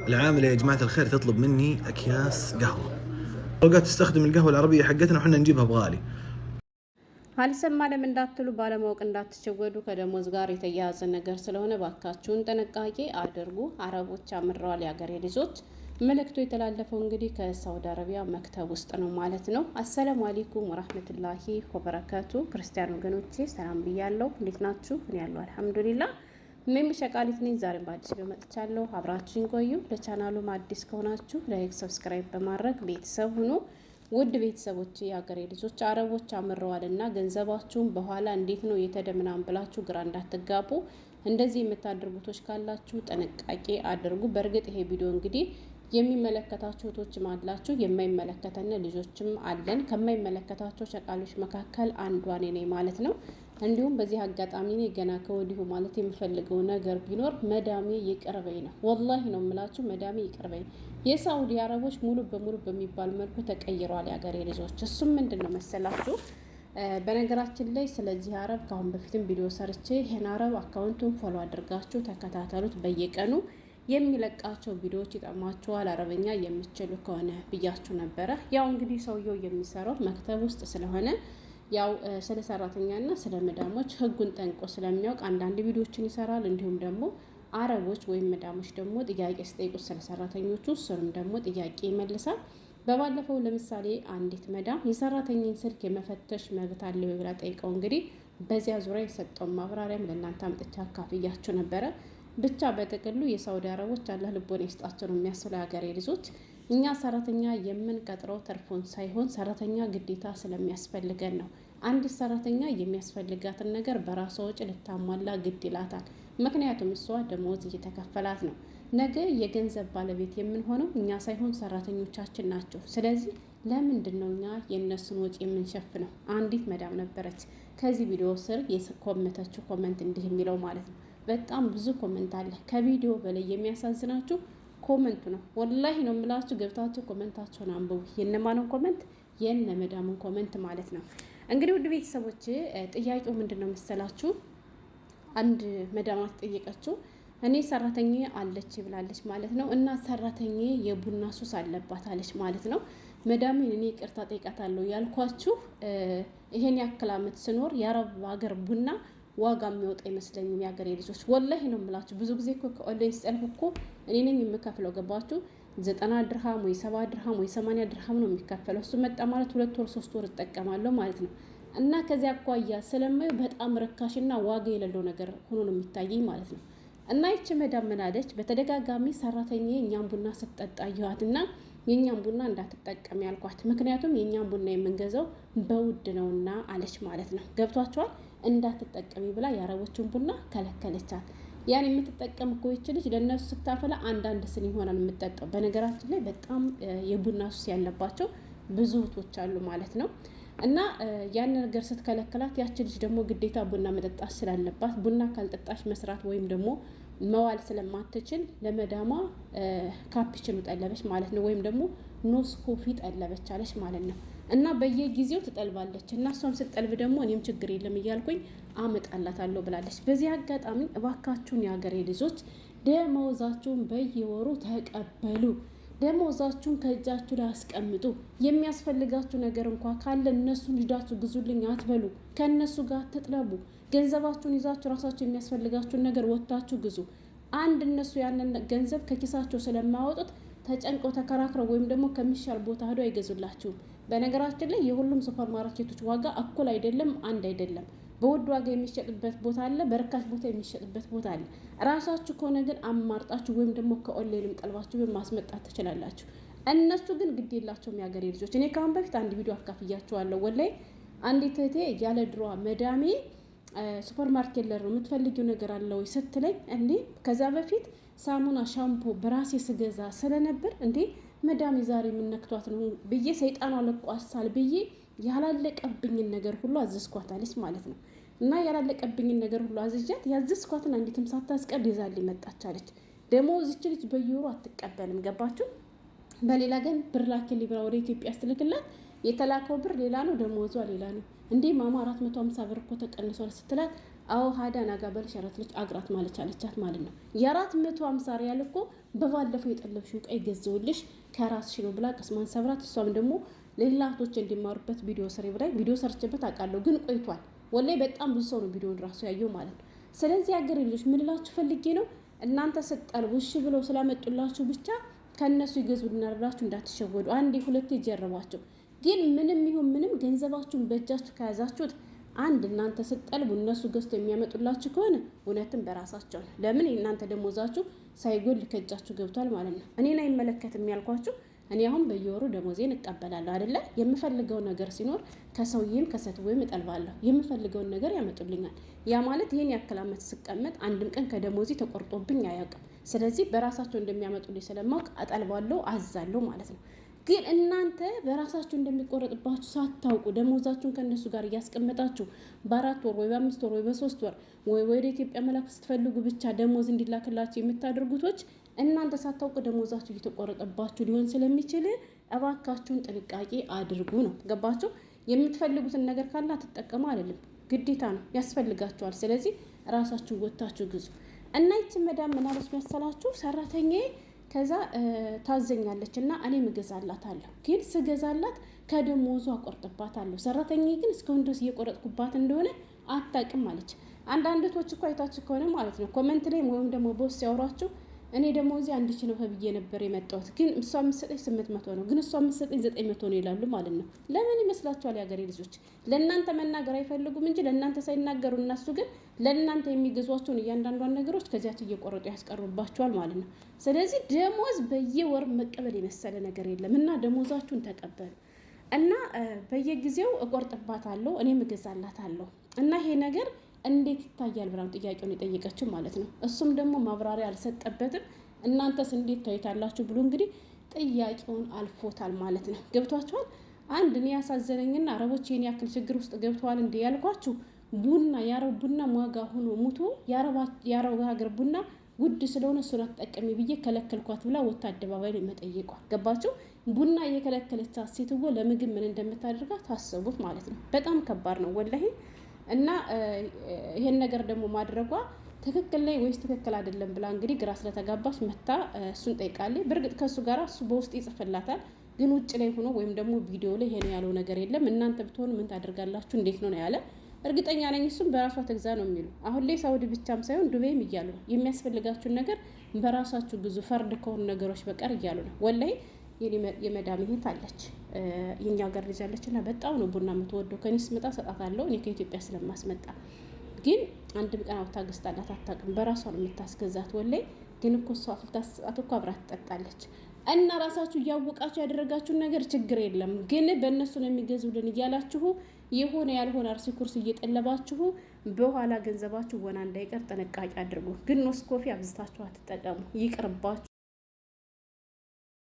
العاملة يا جماعة الخير تطلب مني أكياس قهوة، اوقات تستخدم القهوة العربية حقتنا وحنا نجيبها بغالي. አልሰማንም እንዳትሉ ባለማወቅ እንዳትሸወዱ ከደሞዝ ጋር የተያያዘ ነገር ስለሆነ ባካችሁን ጥንቃቄ አድርጉ። አረቦች አምረዋል የሀገሬ ልጆች። መልእክቱ የተላለፈው እንግዲህ ከሳውዲ አረቢያ መክተብ ውስጥ ነው ማለት ነው። አሰላሙ አለይኩም ወራህመቱላሂ ወበረካቱ። ክርስቲያን ወገኖቼ ሰላም ብያለሁ። እንዴት ናችሁ? እኔ ያለሁ አልሐምዱሊላህ። እኔም ሸቃሊት ነኝ። ዛሬም በአዲስ ቪዲዮ መጥቻለሁ። አብራችሁን ቆዩ። ለቻናሉም አዲስ ከሆናችሁ ላይክ፣ ሰብስክራይብ በማድረግ ቤተሰብ ሁኑ። ውድ ቤተሰቦች የሀገሬ ልጆች አረቦች አምረዋልና ገንዘባችሁን በኋላ እንዴት ነው የተደምናም ብላችሁ ግራ እንዳትጋቡ። እንደዚህ የምታደርጉቶች ካላችሁ ጥንቃቄ አድርጉ። በእርግጥ ይሄ ቪዲዮ እንግዲህ የሚመለከታችሁ እህቶችም አላችሁ፣ የማይመለከተን ልጆችም አለን። ከማይመለከታቸው ሸቃሎች መካከል አንዷ እኔ ነኝ ማለት ነው። እንዲሁም በዚህ አጋጣሚ እኔ ገና ከወዲሁ ማለት የምፈልገው ነገር ቢኖር መዳሜ ይቅርበኝ ነው። ወላሂ ነው የምላችሁ፣ መዳሜ ይቅርበኝ። የሳውዲ አረቦች ሙሉ በሙሉ በሚባል መልኩ ተቀይረዋል የሀገሬ ልጆች። እሱም ምንድን ነው መሰላችሁ? በነገራችን ላይ ስለዚህ አረብ ከአሁን በፊትም ቪዲዮ ሰርቼ ይሄን አረብ አካውንቱን ፎሎ አድርጋችሁ ተከታተሉት። በየቀኑ የሚለቃቸው ቪዲዮዎች ይጠቅማችኋል አረበኛ የምትችሉ ከሆነ ብያችሁ ነበረ። ያው እንግዲህ ሰውየው የሚሰራው መክተብ ውስጥ ስለሆነ ያው ስለ ሰራተኛና ስለ መዳሞች ህጉን ጠንቆ ስለሚያውቅ አንዳንድ ቪዲዮዎችን ይሰራል። እንዲሁም ደግሞ አረቦች ወይም መዳሞች ደግሞ ጥያቄ ሲጠይቁት ስለ ሰራተኞቹ እሱንም ደግሞ ጥያቄ ይመልሳል። በባለፈው ለምሳሌ አንዲት መዳም የሰራተኛን ስልክ የመፈተሽ መብት አለው ብላ ጠይቀው እንግዲህ በዚያ ዙሪያ የሰጠውን ማብራሪያም ለእናንተ አምጥቻ አካፍያችሁ ነበረ። ብቻ በጥቅሉ የሳውዲ አረቦች አላህ ልቦና ይስጣቸው ነው የሚያስለው የሀገሬ ልጆች። እኛ ሰራተኛ የምንቀጥረው ተርፎን ሳይሆን ሰራተኛ ግዴታ ስለሚያስፈልገን ነው። አንዲት ሰራተኛ የሚያስፈልጋትን ነገር በራሷ ወጪ ልታሟላ ግድ ይላታል። ምክንያቱም እሷ ደሞዝ እየተከፈላት ነው። ነገ የገንዘብ ባለቤት የምንሆነው እኛ ሳይሆን ሰራተኞቻችን ናቸው። ስለዚህ ለምንድን ነው እኛ የእነሱን ወጪ የምንሸፍነው? አንዲት መዳም ነበረች ከዚህ ቪዲዮ ስር የኮመተችው ኮመንት እንዲህ የሚለው ማለት ነው። በጣም ብዙ ኮመንት አለ። ከቪዲዮ በላይ የሚያሳዝናችሁ ኮመንቱ ነው። ወላሂ ነው የምላችሁ። ገብታችሁ ኮመንታቸውን አንብቡ። የነማንን ኮመንት? የነ መዳምን ኮመንት ማለት ነው። እንግዲህ ውድ ቤተሰቦች ጥያቄው ምንድን ነው መሰላችሁ? አንድ መዳም ጠየቀችው። እኔ ሰራተኛ አለች ብላለች ማለት ነው። እና ሰራተኛ የቡና ሱስ አለባት አለች ማለት ነው። መዳሜን እኔ ይቅርታ ጠይቃታለሁ ያልኳችሁ ይሄን ያክል ዓመት ስኖር የአረብ ሀገር ቡና ዋጋ የሚወጣ ይመስለኝም የሀገሬ ልጆች። ወላሂ ነው የምላችሁ። ብዙ ጊዜ እኮ ከኦንላይን ስጠልፍ እኮ እኔ ነኝ የምከፍለው። ገባችሁ? 90 ድርሃም ወይ 70 ድርሃም ወይ 80 ድርሃም ነው የሚከፈለው። እሱ መጣ ማለት 2 ወር 3 ወር እጠቀማለሁ ማለት ነው። እና ከዚያ አኳያ ስለማየው በጣም ርካሽና ዋጋ የሌለው ነገር ሆኖ ነው የሚታየኝ ማለት ነው። እና ይቺ መዳም ምን አለች? በተደጋጋሚ ሰራተኛ የእኛን ቡና ስትጠጣ አየኋትና የእኛን ቡና እንዳትጠቀም ያልኳት፣ ምክንያቱም የእኛን ቡና የምንገዛው በውድ ነውና አለች ማለት ነው። ገብቷቸዋል? እንዳትጠቀሚ ብላ የአረቦችን ቡና ከለከለቻት። ያን የምትጠቀም እኮ ይች ልጅ ለእነሱ ስታፈላ አንዳንድ ስኒ ይሆናል የምትጠጣው። በነገራችን ላይ በጣም የቡና ሱስ ያለባቸው ብዙ እህቶች አሉ ማለት ነው። እና ያን ነገር ስትከለከላት ያች ልጅ ደግሞ ግዴታ ቡና መጠጣት ስላለባት ቡና ካልጠጣሽ መስራት ወይም ደግሞ መዋል ስለማትችል ለመዳሟ ካፒችኑ ጠለበች ማለት ነው። ወይም ደግሞ ኖስ ኮፊ ጠለበች አለች ማለት ነው። እና በየጊዜው ትጠልባለች። እና እሷም ስትጠልብ ደግሞ እኔም ችግር የለም እያልኩኝ አመጣላታለሁ ብላለች። በዚህ አጋጣሚ እባካችሁን የሀገሬ ልጆች ደመወዛችሁን በየወሩ ተቀበሉ። ደመወዛችሁን ከእጃችሁ ላይ አስቀምጡ። የሚያስፈልጋችሁ ነገር እንኳ ካለ እነሱን ሂዳችሁ ግዙልኝ አትበሉ። ከእነሱ ጋር ትጥለቡ። ገንዘባችሁን ይዛችሁ ራሳችሁ የሚያስፈልጋችሁን ነገር ወጥታችሁ ግዙ። አንድ እነሱ ያንን ገንዘብ ከኪሳቸው ስለማያወጡት ተጨንቀው ተከራክረው ወይም ደግሞ ከሚሻል ቦታ ሄዶ አይገዙላችሁም። በነገራችን ላይ የሁሉም ሱፐር ማርኬቶች ዋጋ እኩል አይደለም፣ አንድ አይደለም። በውድ ዋጋ የሚሸጥበት ቦታ አለ፣ በርካሽ ቦታ የሚሸጥበት ቦታ አለ። ራሳችሁ ከሆነ ግን አማርጣችሁ ወይም ደግሞ ከኦንላይንም ጠልባችሁ ማስመጣት ትችላላችሁ። እነሱ ግን ግድ የላቸውም የሀገሬ ልጆች። እኔ ከአሁን በፊት አንድ ቪዲዮ አካፍያችኋለሁ። ወላሂ አንዲት እህቴ ያለ ድሮዋ መዳሜ ሱፐር ማርኬት ላይ ነው የምትፈልጊው ነገር አለ ወይ ስትለኝ፣ እንዴ ከዛ በፊት ሳሙና ሻምፖ በራሴ ስገዛ ስለነበር እንዴ መዳሜ ዛሬ የምነክቷት ነው ብዬ ሰይጣኗ ለቋሳል ብዬ ያላለቀብኝን ነገር ሁሉ አዘዝኳታለች ማለት ነው። እና ያላለቀብኝን ነገር ሁሉ አዝዣት ያዘዝኳትን አንዲትም ሳታስቀር ይዛልኝ መጣች አለች። ደግሞ እዚች ልጅ በየወሩ አትቀበልም። ገባችሁ? በሌላ ግን ብር ላኪልኝ ብላ ወደ ኢትዮጵያ ስትልክላት የተላከው ብር ሌላ ነው፣ ደሞዟ ሌላ ነው። እንዴ ማማ 450 ብር እኮ ተቀንሷል ስትላት አዎ ሀዳ ናጋ በልሸረት ልጅ አግራት ማለች አለቻት ማለት ነው። የ450 ሪያል እኮ በባለፈው የጠለብሽው ቀይ ገዘውልሽ ከራስሽ ነው ብላ ቅስማን ሰብራት። እሷም ደግሞ ሌላቶች እንዲማሩበት ቪዲዮ ስሪ ብላ ቪዲዮ ሰርችበት አውቃለሁ፣ ግን ቆይቷል። ወላይ በጣም ብዙ ሰው ነው ቪዲዮን ራሱ ያየው ማለት ነው። ስለዚህ ሀገር ልጆች ምን ልላችሁ ፈልጌ ነው፣ እናንተ ስጠልቡ እሺ ብለው ስላመጡላችሁ ብቻ ከእነሱ ይገዙልናል ብላችሁ እንዳትሸወዱ። አንዴ ሁለቴ ይጀርባቸው። ግን ምንም ይሁን ምንም ገንዘባችሁን በእጃችሁ ከያዛችሁት አንድ እናንተ ስጠልቡ እነሱ ገዝቶ የሚያመጡላችሁ ከሆነ እውነትም በራሳቸው ነው። ለምን የእናንተ ደሞዛችሁ ሳይጎል ከእጃችሁ ገብቷል ማለት ነው። እኔን አይመለከትም ያልኳችሁ እኔ አሁን በየወሩ ደሞዜን እቀበላለሁ አይደለ? የምፈልገው ነገር ሲኖር ከሰውዬም ከሰትወይም እጠልባለሁ። የምፈልገውን ነገር ያመጡልኛል። ያ ማለት ይሄን ያክል ዓመት ስቀመጥ አንድም ቀን ከደሞዜ ተቆርጦብኝ አያውቅም። ስለዚህ በራሳቸው እንደሚያመጡልኝ ስለማውቅ አጠልባለሁ፣ አዛለሁ ማለት ነው። ግን እናንተ በራሳችሁ እንደሚቆረጥባችሁ ሳታውቁ ደሞዛችሁን ከእነሱ ጋር እያስቀመጣችሁ በ4 ወር ወይ በ5 ወር ወይ በ3 ወር ወይ ወደ ኢትዮጵያ መላክ ስትፈልጉ ብቻ ደሞዝ እንዲላክላችሁ የምታደርጉቶች እናንተ ሳታውቁ ደሞዛችሁ እየተቆረጠባችሁ ሊሆን ስለሚችል እባካችሁን ጥንቃቄ አድርጉ ነው። ገባችሁ? የምትፈልጉትን ነገር ካለ አትጠቀሙ አይደለም፣ ግዴታ ነው፣ ያስፈልጋችኋል። ስለዚህ ራሳችሁን ወታችሁ ግዙ። እና ይችን መዳም ምን አለች መሰላችሁ? ሰራተኛዬ ከዛ ታዘኛለች እና እኔም እገዛላታለሁ፣ ግን ስገዛላት ከደሞዙ አቆርጥባታለሁ። ሰራተኛዬ ግን እስካሁን ድረስ እየቆረጥኩባት እንደሆነ አታውቅም አለች። አንዳንዶች እኮ አይታችሁ ከሆነ ማለት ነው ኮመንት ላይ ወይም ደግሞ ቦስ ሲያወሯችሁ እኔ ደግሞ እዚህ 1000 ነው ብዬ ነበር የመጣሁት፣ ግን እሷ የምትሰጠኝ 800 ነው፣ ግን እሷ የምትሰጠኝ 900 ነው ይላሉ ማለት ነው። ለምን ይመስላችኋል? የሀገሬ ልጆች ለእናንተ መናገር አይፈልጉም እንጂ ለእናንተ ሳይናገሩ እነሱ ግን ለእናንተ የሚገዟቸውን እያንዳንዷን ነገሮች ከዚያች እየቆረጡ ያስቀርቡባቸዋል ማለት ነው። ስለዚህ ደሞዝ በየወር መቀበል የመሰለ ነገር የለም እና ደሞዛችሁን ተቀበሉ እና በየጊዜው እቆርጥባታለሁ፣ እኔም እገዛላታለሁ እና ይሄ ነገር እንዴት ይታያል ብላም ጥያቄውን የጠየቀችው ማለት ነው። እሱም ደግሞ ማብራሪያ አልሰጠበትም። እናንተስ እንዴት ታዩታላችሁ ብሎ እንግዲህ ጥያቄውን አልፎታል ማለት ነው። ገብቷችኋል? አንድ እኔ ያሳዘነኝና አረቦች ይህን ያክል ችግር ውስጥ ገብተዋል እንዴ ያልኳችሁ ቡና የአረብ ቡና ዋጋ ሆኖ ሙቶ የአረብ ሀገር ቡና ውድ ስለሆነ እሱን አትጠቀሚ ብዬ ከለከልኳት ብላ ወታ አደባባይ ላይ መጠየቋ። ገባችሁ? ቡና እየከለከለቻት ሴትዮ ለምግብ ምን እንደምታደርጋት ታስቡት ማለት ነው። በጣም ከባድ ነው ወላሂ። እና ይሄን ነገር ደግሞ ማድረጓ ትክክል ላይ ወይስ ትክክል አይደለም ብላ እንግዲህ ግራ ስለተጋባች መታ እሱን ጠይቃለች። በእርግጥ ከእሱ ጋር እሱ በውስጥ ይጽፍላታል፣ ግን ውጭ ላይ ሆኖ ወይም ደግሞ ቪዲዮ ላይ ይሄን ያለው ነገር የለም። እናንተ ብትሆኑ ምን ታደርጋላችሁ? እንዴት ነው ያለ? እርግጠኛ ነኝ እሱም በራሷ ትግዛ ነው የሚሉ። አሁን ላይ ሳውዲ ብቻም ሳይሆን ዱባይም እያሉ ነው የሚያስፈልጋችሁን ነገር በራሳችሁ ግዙ፣ ፈርድ ከሆኑ ነገሮች በቀር እያሉ ነው ወላሂ። የመዳም እህት አለች የኛ ሀገር ልጅ አለች እና በጣም ነው ቡና የምትወደው። ከኔ ስመጣ ሰጣታለሁ እኔ ከኢትዮጵያ ስለማስመጣ፣ ግን አንድም ቀን አውጥታ ገዝታላት አታውቅም። በራሷ ነው የምታስገዛት ወላይ። ግን እኮ እሷ አፍልታ ስትሰጣት እኮ አብራ ትጠጣለች። እና ራሳችሁ እያወቃችሁ ያደረጋችሁን ነገር ችግር የለም፣ ግን በእነሱ ነው የሚገዙልን እያላችሁ የሆነ ያልሆነ አርሲ ኩርስ እየጠለባችሁ በኋላ ገንዘባችሁ ወና እንዳይቀር ጥንቃቄ አድርጉ። ግን ኖስኮፊ አብዝታችሁ አትጠቀሙ፣ ይቅርባችሁ።